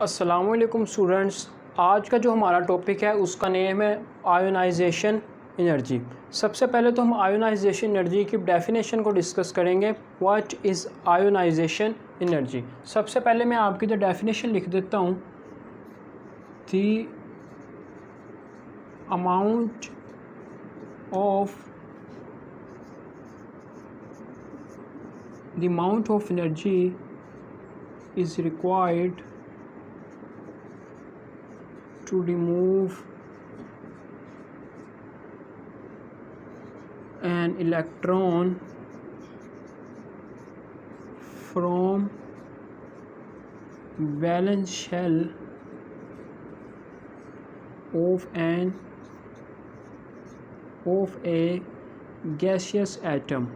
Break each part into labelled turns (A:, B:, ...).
A: अस्सलामुअलैकुम स्टूडेंट्स, आज का जो हमारा टॉपिक है उसका नेम है आयोनाइजेशन एनर्जी। सबसे पहले तो हम आयोनाइजेशन एनर्जी की डेफिनेशन को डिस्कस करेंगे। What is ionisation energy. सबसे पहले मैं आपकी जो डेफिनेशन लिख देता हूँ। The amount of energy is required to remove an electron from valence shell of a gaseous atom.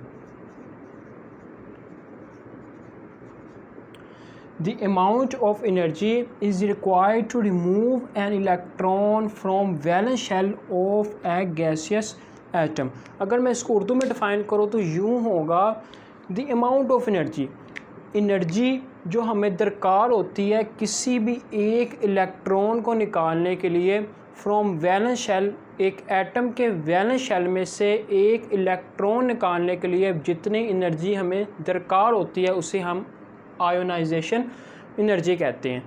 A: The amount of energy is required to remove an electron from valence shell of a gaseous atom. अगर मैं इसको उर्दू में define करूँ तो यूँ होगा, the amount of energy, energy जो हमें दरकार होती है किसी भी एक इलेक्ट्रॉन को निकालने के लिए फ्रॉम वैलेंस शेल, एक एटम के वैलेंस शेल में से एक इलेक्ट्रॉन निकालने के लिए जितनी एनर्जी हमें दरकार होती है उसे हम आयोनाइजेशन एनर्जी कहते हैं।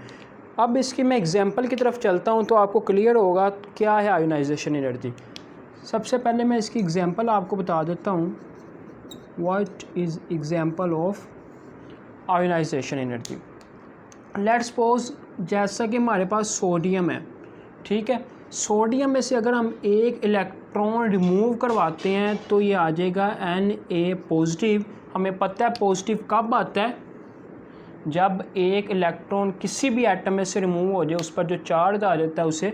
A: अब इसकी मैं एग्जांपल की तरफ चलता हूं तो आपको क्लियर होगा क्या है आयोनाइजेशन एनर्जी। सबसे पहले मैं इसकी एग्जांपल आपको बता देता हूं। What is example of ionisation energy. Let's suppose जैसा कि हमारे पास सोडियम है, ठीक है। सोडियम में से अगर हम एक इलेक्ट्रॉन रिमूव करवाते हैं तो ये आ जाएगा Na पॉजिटिव। हमें पता है पॉजिटिव कब आता है, जब एक इलेक्ट्रॉन किसी भी एटम में से रिमूव हो जाए, उस पर जो चार्ज आ जाता है उसे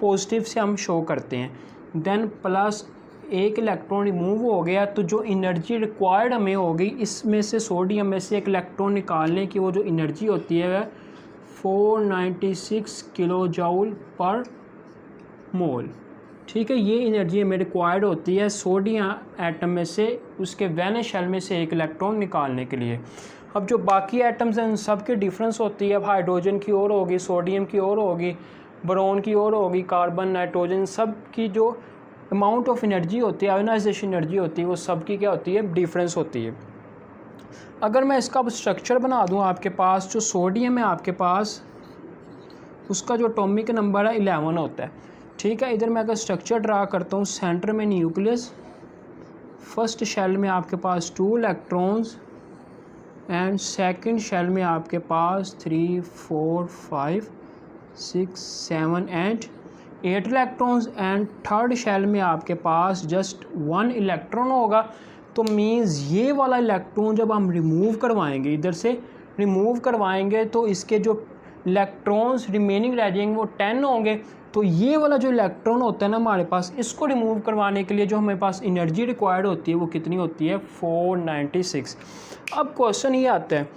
A: पॉजिटिव से हम शो करते हैं। देन प्लस एक इलेक्ट्रॉन रिमूव हो गया तो जो एनर्जी रिक्वायर्ड हमें होगी, इसमें से सोडियम में से एक इलेक्ट्रॉन निकालने की वो जो एनर्जी होती है 496 किलो जूल पर मोल, ठीक है। ये एनर्जी हमें रिक्वायर्ड होती है सोडियम एटम में से उसके वैलेंस शेल में से एक इलेक्ट्रॉन निकालने के लिए। अब जो बाकी एटम्स हैं उन सब की डिफरेंस होती है। अब हाइड्रोजन की और होगी, सोडियम की और होगी, बोरोन की और होगी, कार्बन, नाइट्रोजन, सब की जो अमाउंट ऑफ एनर्जी होती है, आयोनाइजेशन एनर्जी होती है, वो सब की क्या होती है, डिफरेंस होती है। अगर मैं इसका स्ट्रक्चर बना दूं आपके पास, जो सोडियम है आपके पास उसका जो एटॉमिक नंबर है 11 होता है, ठीक है। इधर मैं अगर स्ट्रक्चर ड्रा करता हूँ, सेंटर में न्यूक्लियस, फर्स्ट शेल में आपके पास 2 इलेक्ट्रॉन्स एंड सेकंड शेल में आपके पास 3, 4, 5, 6, 7 and 8 electrons and third shell में आपके पास जस्ट 1 इलेक्ट्रॉन होगा। तो मीन्स ये वाला इलेक्ट्रॉन जब हम रिमूव करवाएंगे, इधर से रिमूव करवाएंगे तो इसके जो इलेक्ट्रॉन्स रिमेनिंग रह जाएंगे वो 10 होंगे। तो ये वाला जो इलेक्ट्रॉन होता है ना हमारे पास, इसको रिमूव करवाने के लिए जो हमारे पास एनर्जी रिक्वायर्ड होती है वो कितनी होती है, 496। अब क्वेश्चन ये आता है,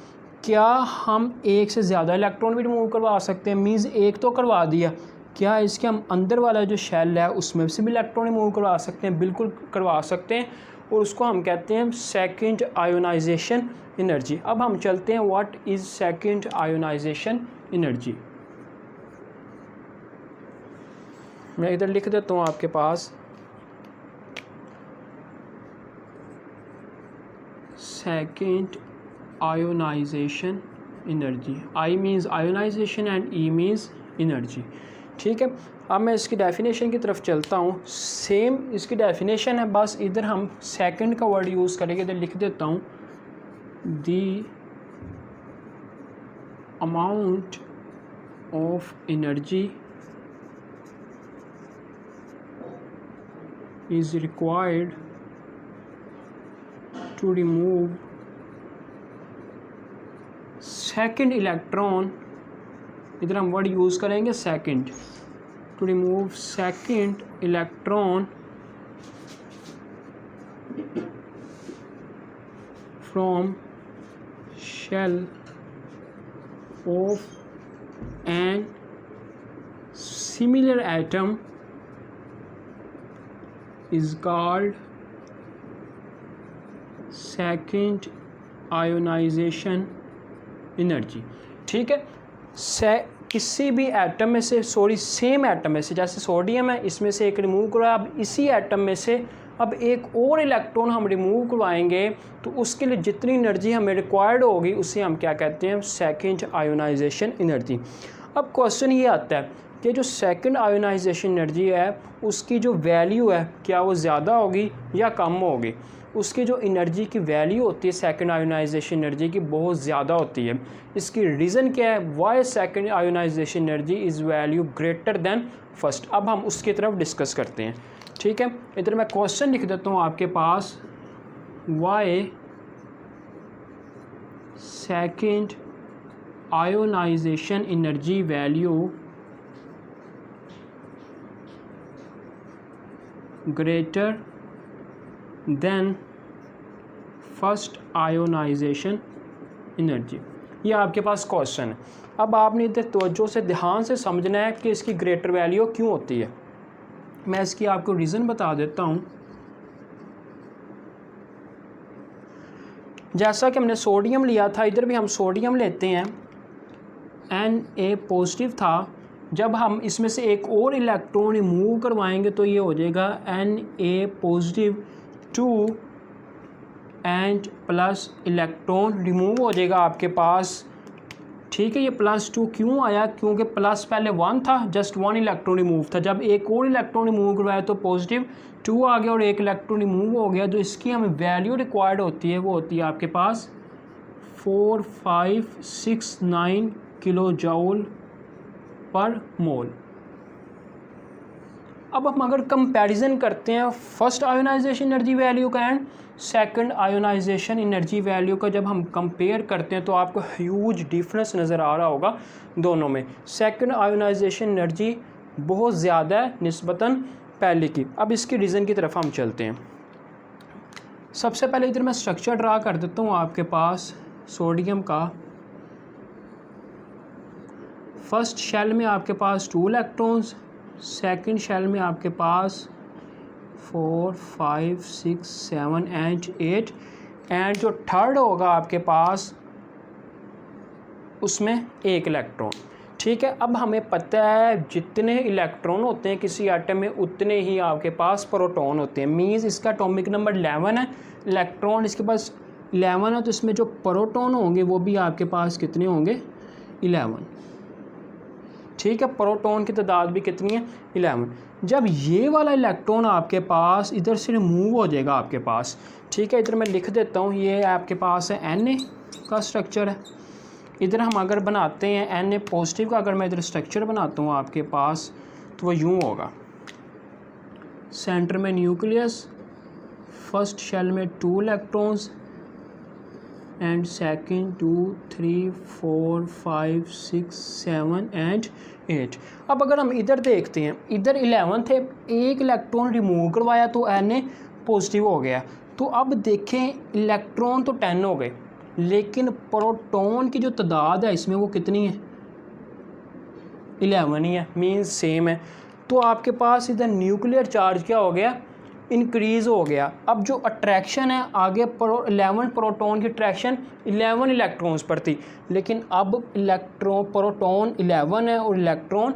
A: क्या हम एक से ज़्यादा इलेक्ट्रॉन भी रिमूव करवा सकते हैं। मीन्स एक तो करवा दिया, क्या इसके हम अंदर वाला जो शेल है उसमें से भी इलेक्ट्रॉन रिमूव करवा सकते हैं। बिल्कुल करवा सकते हैं, और उसको हम कहते हैं सेकंड आयोनाइजेशन एनर्जी। अब हम चलते हैं, what is second ionisation energy. मैं इधर लिख देता हूँ आपके पास, second ionisation energy. I means ionization and E means energy, ठीक है। अब मैं इसकी डेफिनेशन की तरफ चलता हूँ। सेम इसकी डेफिनेशन है, बस इधर हम सेकंड का वर्ड यूज़ करेंगे। इधर लिख देता हूँ, the amount of energy is required to remove second electron, इधर हम वर्ड यूज़ करेंगे second, to remove second electron from shell of an similar atom is called second ionization energy। ठीक है, किसी भी एटम में से, सॉरी सेम एटम में से, जैसे सोडियम है इसमें से एक रिमूव करवाया, अब इसी एटम में से अब एक और इलेक्ट्रॉन हम रिमूव करवाएंगे तो उसके लिए जितनी एनर्जी हमें रिक्वायर्ड होगी उसे हम क्या कहते हैं, सेकंड आयोनाइजेशन एनर्जी। अब क्वेश्चन ये आता है कि जो सेकंड आयोनाइजेशन एनर्जी है उसकी जो वैल्यू है क्या वो ज़्यादा होगी या कम होगी। उसकी जो एनर्जी की वैल्यू होती है सेकंड आयोनाइजेशन एनर्जी की बहुत ज़्यादा होती है। इसकी रीज़न क्या है, why second ionisation energy is value greater than first. अब हम उसकी तरफ डिस्कस करते हैं, ठीक है। इधर मैं क्वेश्चन लिख देता हूँ आपके पास, why second ionisation energy value greater than first ionisation energy. ये आपके पास क्वेश्चन है। अब आपने इधर तवज्जो से ध्यान से समझना है कि इसकी ग्रेटर वैल्यू क्यों होती है। मैं इसकी आपको रीज़न बता देता हूँ। जैसा कि हमने सोडियम लिया था, इधर भी हम सोडियम लेते हैं, Na पॉजिटिव था। जब हम इसमें से एक और इलेक्ट्रॉन रिमूव करवाएंगे तो ये हो जाएगा Na positive 2 and plus electron remove हो जाएगा आपके पास, ठीक है। ये +2 क्यों आया, क्योंकि प्लस पहले 1 था, जस्ट 1 इलेक्ट्रॉन रिमूव था। जब एक और इलेक्ट्रॉन रिमूव करवाया तो पॉजिटिव 2 आ गया और एक इलेक्ट्रॉन रिमूव हो गया। जो इसकी हमें वैल्यू रिक्वायर्ड होती है वो होती है आपके पास 4569 किलो जूल पर मोल। अब हम अगर कंपैरिजन करते हैं फर्स्ट आयोनाइजेशन एनर्जी वैल्यू का and second ionisation energy value का, जब हम कंपेयर करते हैं तो आपको ह्यूज डिफरेंस नज़र आ रहा होगा दोनों में। सेकंड आयोनाइजेशन एनर्जी बहुत ज़्यादा है निस्बतन पहले की। अब इसकी रीज़न की तरफ हम चलते हैं। सबसे पहले इधर मैं स्ट्रक्चर ड्रा कर देता हूँ आपके पास सोडियम का। फर्स्ट शेल में आपके पास 2 इलेक्ट्रॉन्स, सेकंड शेल में आपके पास 4 5 6 7 एंड 8 एंड जो थर्ड होगा आपके पास उसमें 1 इलेक्ट्रॉन, ठीक है। अब हमें पता है जितने इलेक्ट्रॉन होते हैं किसी एटम में उतने ही आपके पास प्रोटॉन होते हैं। मीन्स इसका एटॉमिक नंबर 11 है, इलेक्ट्रॉन इसके पास 11 है, तो इसमें जो प्रोटॉन होंगे वो भी आपके पास कितने होंगे, 11, ठीक है। प्रोटॉन की तादाद भी कितनी है, 11। जब ये वाला इलेक्ट्रॉन आपके पास इधर से रिमूव हो जाएगा आपके पास, ठीक है। इधर मैं लिख देता हूँ, ये आपके पास है Na का स्ट्रक्चर है। इधर हम अगर बनाते हैं Na पॉजिटिव का, अगर मैं इधर स्ट्रक्चर बनाता हूँ आपके पास तो वो यूँ होगा। सेंटर में न्यूक्लियस, फर्स्ट शेल में 2 इलेक्ट्रॉन्स एंड सेकंड 2 3 4 5 6 7 एंड 8। अब अगर हम इधर देखते हैं, इधर 11 थे, 1 इलेक्ट्रॉन रिमूव करवाया तो Na पॉजिटिव हो गया। तो अब देखें इलेक्ट्रॉन तो 10 हो गए, लेकिन प्रोटॉन की जो तादाद है इसमें वो कितनी है, 11 ही है, मीन्स सेम है। तो आपके पास इधर न्यूक्लियर चार्ज क्या हो गया, इंक्रीज़ हो गया। अब जो अट्रैक्शन है आगे 11 प्रोटॉन की अट्रैक्शन 11 इलेक्ट्रॉन्स पर थी, लेकिन अब प्रोटॉन 11 है और इलेक्ट्रॉन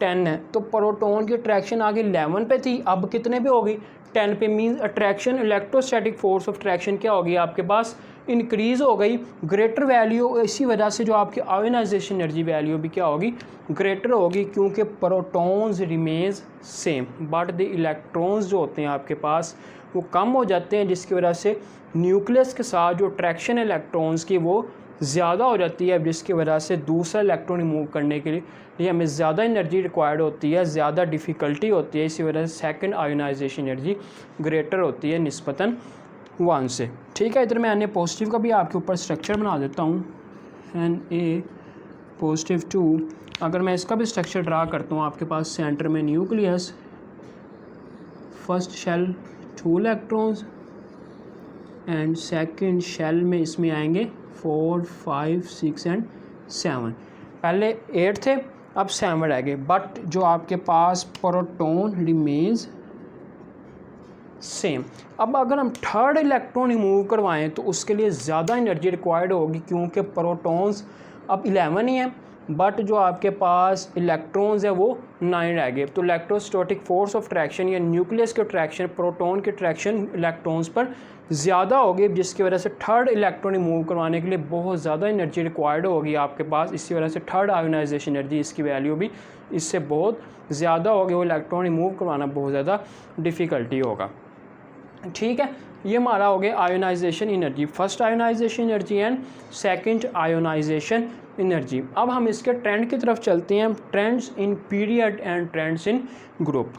A: 10 है, तो प्रोटॉन की अट्रैक्शन आगे 11 पे थी, अब कितने पे होगी, 10 पे। Means attraction, electrostatic force of attraction क्या होगी आपके पास, इंक्रीज़ हो गई, ग्रेटर वैल्यू। इसी वजह से जो आपकी आयोनाइजेशन एनर्जी वैल्यू भी क्या होगी, ग्रेटर होगी, क्योंकि protons remains same but the electrons जो होते हैं आपके पास वो कम हो जाते हैं, जिसकी वजह से न्यूक्लियस के साथ जो अट्रैक्शन है इलेक्ट्रॉन्स की वो ज़्यादा हो जाती है, जिसकी वजह से दूसरा इलेक्ट्रॉन रिमूव करने के लिए हमें ज़्यादा एनर्जी रिक्वायर्ड होती है, ज़्यादा डिफ़िकल्टी होती है। इसी वजह से सेकंड आयोनाइजेशन एनर्जी ग्रेटर होती है निस्बतन 1 से, ठीक है। इधर मैं Na पॉजिटिव का भी आपके ऊपर स्ट्रक्चर बना देता हूँ, Na पॉजिटिव 2। अगर मैं इसका भी स्ट्रक्चर ड्रा करता हूँ, आपके पास सेंटर में nucleus, first shell 2 electrons and second shell में इसमें आएंगे 4 5 6 एंड 7। पहले 8 थे, अब 7 रह गए, बट जो आपके पास प्रोटॉन रिमेन्स सेम। अब अगर हम थर्ड इलेक्ट्रॉन रिमूव करवाएं तो उसके लिए ज़्यादा एनर्जी रिक्वायर्ड होगी, क्योंकि प्रोटॉन्स अब 11 ही हैं, बट जो आपके पास इलेक्ट्रॉन्स है वो 9 रह गए। तो इलेक्ट्रोस्टैटिक फोर्स ऑफ अट्रैक्शन या न्यूक्लियस के अट्रैक्शन, प्रोटॉन के अट्रैक्शन इलेक्ट्रॉन्स पर ज़्यादा होगी, जिसकी वजह से थर्ड इलेक्ट्रॉन रिमूव करवाने के लिए बहुत ज़्यादा एनर्जी रिक्वायर्ड होगी आपके पास। इसी वजह से थर्ड आयोनाइजेशन एनर्जी, इसकी वैल्यू भी इससे बहुत ज़्यादा होगी, वो इलेक्ट्रॉन रिमूव करवाना बहुत ज़्यादा डिफ़िकल्टी होगा। ठीक है, ये हमारा हो गया ionisation energy, first ionisation energy and second ionisation energy. अब हम इसके ट्रेंड की तरफ चलते हैं, trends in period and trends in group.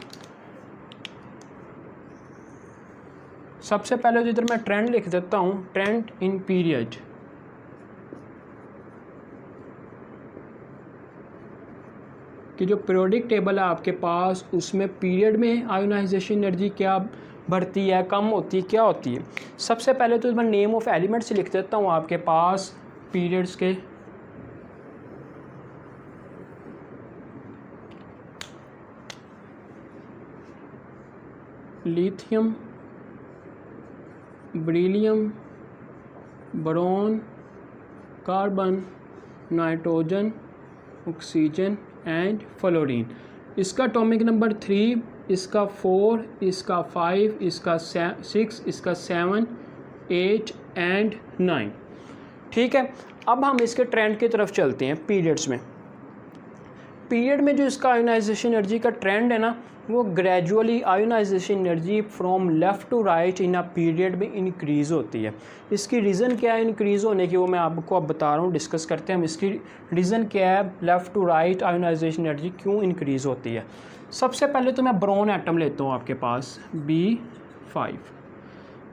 A: सबसे पहले तो इधर मैं ट्रेंड लिख देता हूँ, ट्रेंड इन पीरियड। कि जो पीरियोडिक टेबल है आपके पास, उसमें पीरियड में आयोनाइजेशन एनर्जी क्या बढ़ती है, कम होती है, क्या होती है। सबसे पहले तो मैं नेम ऑफ एलिमेंट्स लिख देता हूँ आपके पास पीरियड्स के। Lithium, beryllium, boron, carbon, nitrogen, oxygen and fluorine. इसका एटॉमिक नंबर 3, इसका 4, इसका 5, इसका 6, इसका 7, 8 एंड 9। ठीक है, अब हम इसके ट्रेंड की तरफ चलते हैं पीरियड्स में। पीरियड में जो इसका आयोनाइजेशन एनर्जी का ट्रेंड है ना, वो gradually ionisation energy from left to right in a period में इंक्रीज़ होती है। इसकी रीज़न क्या है इंक्रीज़ होने की, वो मैं आपको अब बता रहा हूँ, डिस्कस करते हैं हम। इसकी रीज़न क्या है, left to right ionisation energy क्यों इंक्रीज़ होती है। सबसे पहले तो मैं बोरॉन एटम लेता हूँ आपके पास B5।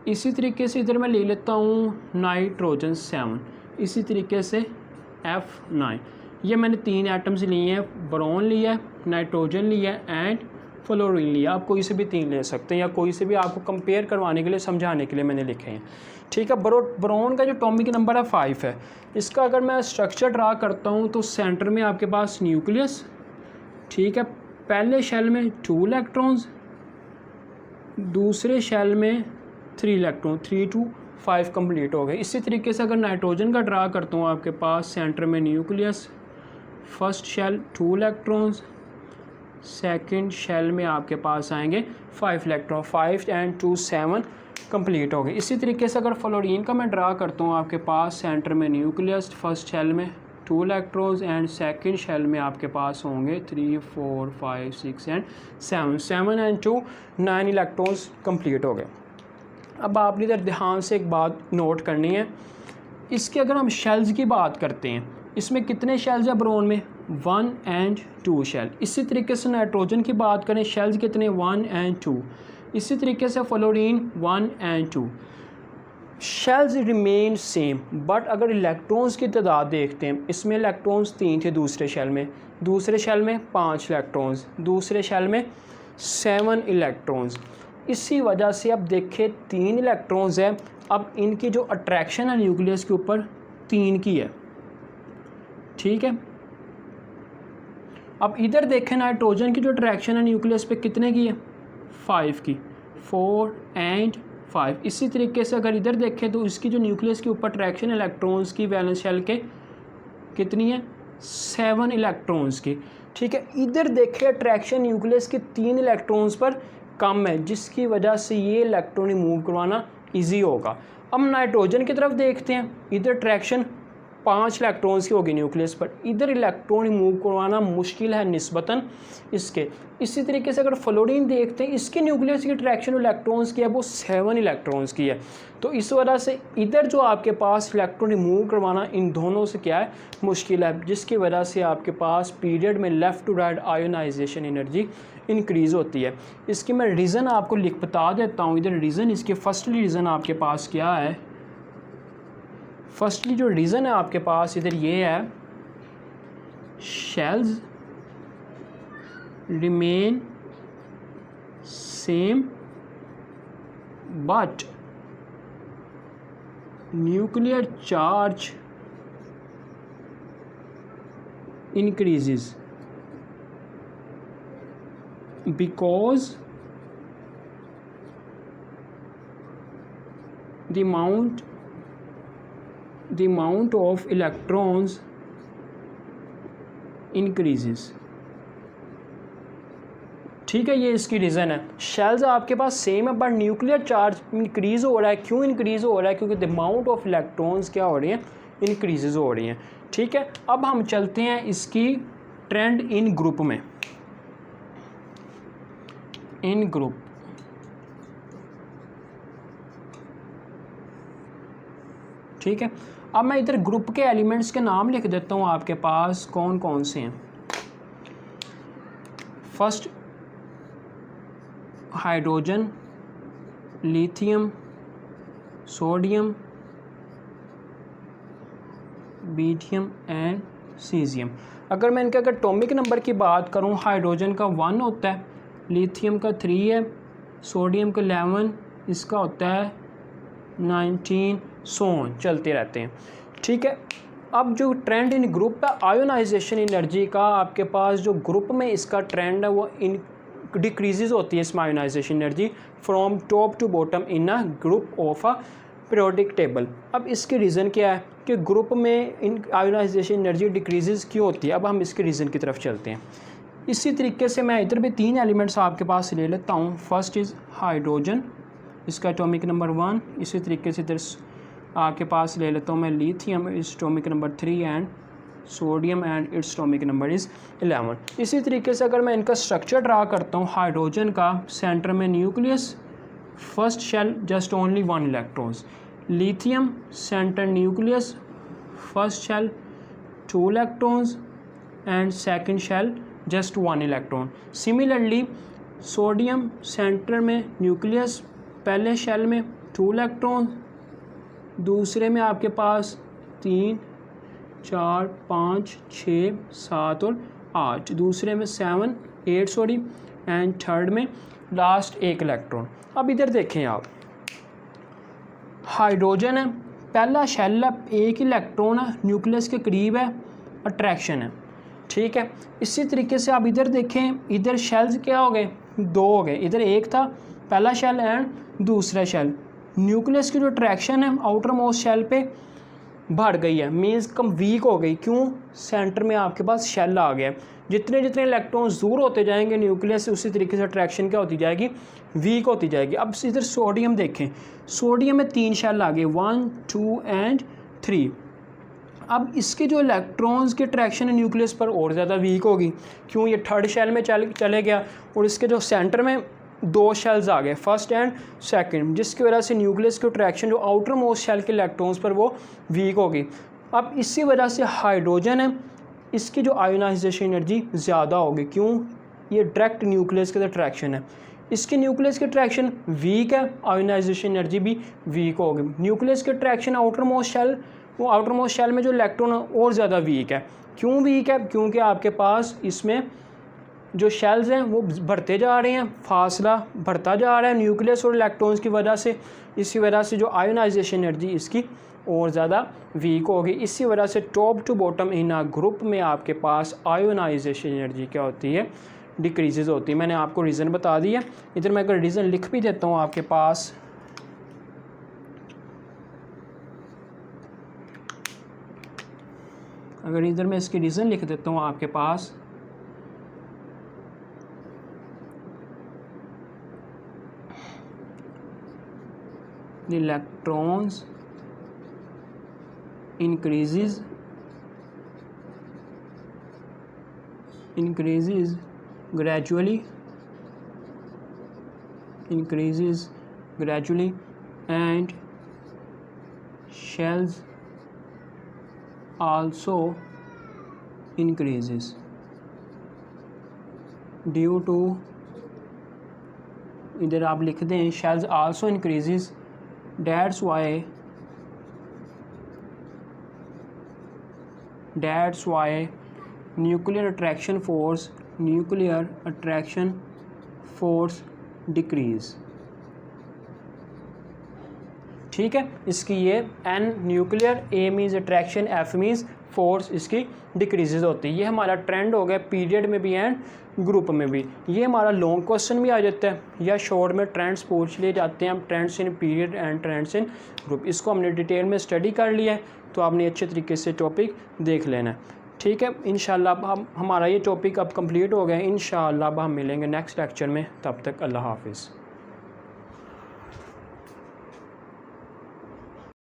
A: इसी तरीके से इधर मैं ले लेता हूँ नाइट्रोजन 7, इसी तरीके से F9। ये मैंने 3 एटम्स लिए हैं, बोरॉन लिया है, नाइट्रोजन लिया है एंड फ्लोरीन लिया। आप कोई से भी 3 ले सकते हैं, या कोई से भी आपको कंपेयर करवाने के लिए, समझाने के लिए मैंने लिखे हैं। ठीक है, बोरॉन का जो एटॉमिक नंबर है 5 है। इसका अगर मैं स्ट्रक्चर ड्रा करता हूँ तो सेंटर में आपके पास न्यूक्लियस, ठीक है, पहले शेल में 2 इलेक्ट्रॉन्स, दूसरे शेल में 3 इलेक्ट्रॉन, 3 to 5 कंप्लीट हो गए। इसी तरीके से अगर नाइट्रोजन का ड्रा करता हूँ आपके पास सेंटर में nucleus, first shell 2 electrons, second shell में आपके पास आएंगे 5 इलेक्ट्रॉन, 5 एंड 2 7 कंप्लीट हो गए। इसी तरीके से अगर फ्लोरीन का मैं ड्रा करता हूँ आपके पास सेंटर में न्यूक्लियस, फर्स्ट शेल में 2 इलेक्ट्रॉन्स एंड सेकंड शेल में आपके पास होंगे 3 4 5 6 एंड 7 एंड 2 9 इलेक्ट्रॉन्स कंप्लीट हो गए। अब आपने इधर ध्यान से एक बात नोट करनी है, इसके अगर हम शेल्स की बात करते हैं, इसमें कितने शेल्स हैं बोरॉन में, 1 एंड 2 शेल। इसी तरीके से नाइट्रोजन की बात करें, शेल्स कितने, 1 एंड 2। इसी तरीके से fluorine 1 and 2। Shells remain same, but अगर इलेक्ट्रॉन्स की तादाद देखते हैं, इसमें इलेक्ट्रॉन्स 3 थे दूसरे शेल में, दूसरे शेल में 5 इलेक्ट्रॉन्स, दूसरे शेल में 7 इलेक्ट्रॉन्स। इसी वजह से अब देखें 3 इलेक्ट्रॉन्स हैं, अब इनकी जो अट्रैक्शन है न्यूक्लियस के ऊपर 3 की है। ठीक है, अब इधर देखें नाइट्रोजन की जो अट्रैक्शन है न्यूक्लियस पे कितने की है, 5 की, 4 एंड 5। इसी तरीके से अगर इधर देखें तो इसकी जो न्यूक्लियस के ऊपर अट्रैक्शन इलेक्ट्रॉन्स की वैलेंस शेल के कितनी है, 7 इलेक्ट्रॉन्स की। ठीक है, इधर देखें अट्रैक्शन न्यूक्लियस के 3 इलेक्ट्रॉन्स पर कम है, जिसकी वजह से ये इलेक्ट्रॉन रिमूव करवाना ईजी होगा। अब नाइट्रोजन की तरफ देखते हैं, इधर अट्रैक्शन 5 इलेक्ट्रॉन्स की होगी न्यूक्लियस पर, इधर इलेक्ट्रॉन रिमूव करवाना मुश्किल है निस्बतन इसके। इसी तरीके से अगर फ्लोरीन देखते हैं, इसके न्यूक्लियस की अट्रैक्शन इलेक्ट्रॉन्स की है वो 7 इलेक्ट्रॉन्स की है। तो इस वजह से इधर जो आपके पास इलेक्ट्रॉन रिमूव करवाना इन दोनों से क्या है, मुश्किल है, जिसकी वजह से आपके पास पीरियड में left to right ionisation energy increase होती है। इसकी मैं रीज़न आपको बता देता हूँ। इधर रीज़न इसके फर्स्टली रीज़न आपके पास क्या है, फर्स्टली जो रीज़न है आपके पास इधर ये है, shells remain same but nuclear charge increases because the amount of electrons, the amount of electrons increases. ठीक है, ये इसकी रीज़न है। शेल्स आपके पास सेम है बट न्यूक्लियर चार्ज इंक्रीज़ हो रहा है। क्यों इंक्रीज़ हो रहा है? क्योंकि द अमाउंट ऑफ इलेक्ट्रॉन्स क्या हो रही हैं, इंक्रीजेज हो रही हैं। ठीक है, अब हम चलते हैं इसकी ट्रेंड इन ग्रुप में। इन ग्रुप, ठीक है, अब मैं इधर ग्रुप के एलिमेंट्स के नाम लिख देता हूँ आपके पास कौन कौन से हैं। First hydrogen, lithium, sodium, बीरियम and caesium. अगर मैं इनके एटॉमिक नंबर की बात करूं, हाइड्रोजन का 1 होता है, लिथियम का 3 है, सोडियम का 11, इसका होता है 19, सोन चलते रहते हैं। ठीक है, अब जो ट्रेंड इन ग्रुप है आयोनाइजेशन एनर्जी का, आपके पास जो ग्रुप में इसका ट्रेंड है वो इन डिक्रीजेज होती है इसमें ionisation energy from top to bottom in a group of a periodic table. अब इसके रीज़न क्या है कि ग्रुप में इन आयोनाइजेशन एनर्जी डिक्रीजेज क्यों होती है? अब हम इसके रीज़न की तरफ चलते हैं। इसी तरीके से मैं इधर भी 3 एलिमेंट्स आपके पास ले लेता हूँ। फर्स्ट इज़ हाइड्रोजन, इसका एटॉमिक नंबर 1। इसी तरीके से इधर आपके पास ले लेता हूँ मैं लिथियम, इस atomic number 3 and sodium and its atomic number is 11। इसी तरीके से अगर मैं इनका स्ट्रक्चर ड्रा करता हूँ, हाइड्रोजन का सेंटर में nucleus, first shell just only 1 electrons. Lithium centre nucleus, first shell 2 electrons and second shell just 1 electron. Similarly sodium centre में न्यूक्लियस, पहले शेल में 2 इलेक्ट्रॉन, दूसरे में आपके पास 3, 4, 5, 6, 7 और 8, दूसरे में 7, 8 सॉरी, एंड थर्ड में लास्ट 1 इलेक्ट्रॉन। अब इधर देखें आप, हाइड्रोजन है, पहला शेल है, 1 इलेक्ट्रॉन है, न्यूक्लियस के करीब है, अट्रैक्शन है। ठीक है, इसी तरीके से आप इधर देखें, इधर शेल्स क्या हो गए, 2 हो गए। इधर एक था पहला शेल एंड दूसरा शेल, न्यूक्लियस की जो अट्रैक्शन है आउटर मोस्ट शेल पे बढ़ गई है, मीन्स कम वीक हो गई। क्यों? सेंटर में आपके पास शेल आ गया। जितने जितने इलेक्ट्रॉन्स दूर होते जाएंगे न्यूक्लियस से, उसी तरीके से अट्रैक्शन क्या होती जाएगी, वीक होती जाएगी। अब इधर सोडियम देखें, सोडियम में 3 शेल आ गए, 1, 2 एंड 3। अब इसके जो इलेक्ट्रॉन्स की अट्रैक्शन है न्यूक्लियस पर और ज़्यादा वीक होगी। क्यों? ये थर्ड शेल में चले गया और इसके जो सेंटर में 2 शेल्स आ गए, फर्स्ट एंड सेकंड, जिसकी वजह से न्यूक्लियस की अट्रैक्शन जो आउटर मोस्ट शेल के इलेक्ट्रॉन्स पर वो वीक होगी। अब इसी वजह से हाइड्रोजन है, इसकी जो आयोनाइजेशन एनर्जी ज़्यादा होगी। क्यों? ये डायरेक्ट न्यूक्लियस के अट्रैक्शन है, इसके न्यूक्लियस की अट्रैक्शन वीक है, आयोनाइजेशन एनर्जी भी वीक होगी। न्यूक्लियस की अट्रैक्शन आउटर मोस्ट शेल, वो आउटर मोस्ट शेल में जो इलेक्ट्रॉन है और ज़्यादा वीक है। क्यों वीक है? क्योंकि आपके पास इसमें जो शेल्स हैं वो बढ़ते जा रहे हैं, फासला बढ़ता जा रहा है न्यूक्लियस और इलेक्ट्रॉन्स की वजह से। इसी वजह से जो आयोनाइजेशन एनर्जी इसकी और ज़्यादा वीक होगी। इसी वजह से top to bottom in a group में आपके पास आयोनाइजेशन एनर्जी क्या होती है, डिक्रीजेज होती है। मैंने आपको रीज़न बता दिया। इधर मैं अगर रीज़न लिख भी देता हूँ आपके पास, अगर इधर मैं इसकी रीज़न लिख देता हूँ आपके पास, the electrons increases gradually and shells also increases due to, इधर आप लिख दें shells also increases, that's why nuclear attraction force decrease। ठीक है, इसकी ये N nuclear, A means attraction, F means force इसकी डिक्रीजेज होती है। ये हमारा ट्रेंड हो गया पीरियड में भी एंड ग्रुप में भी। ये हमारा लॉन्ग क्वेश्चन भी आ जाता है या शॉर्ट में ट्रेंड्स पूछ लिए जाते हैं, हम trends in period and trends in group. इसको हमने डिटेल में स्टडी कर लिया है, तो आपने अच्छे तरीके से टॉपिक देख लेना है। ठीक है, इंशाल्लाह अब हम हमारा ये टॉपिक अब कंप्लीट हो गया है। इंशाल्लाह अब हम मिलेंगे नेक्स्ट लेक्चर में, तब तक अल्लाह हाफिज़।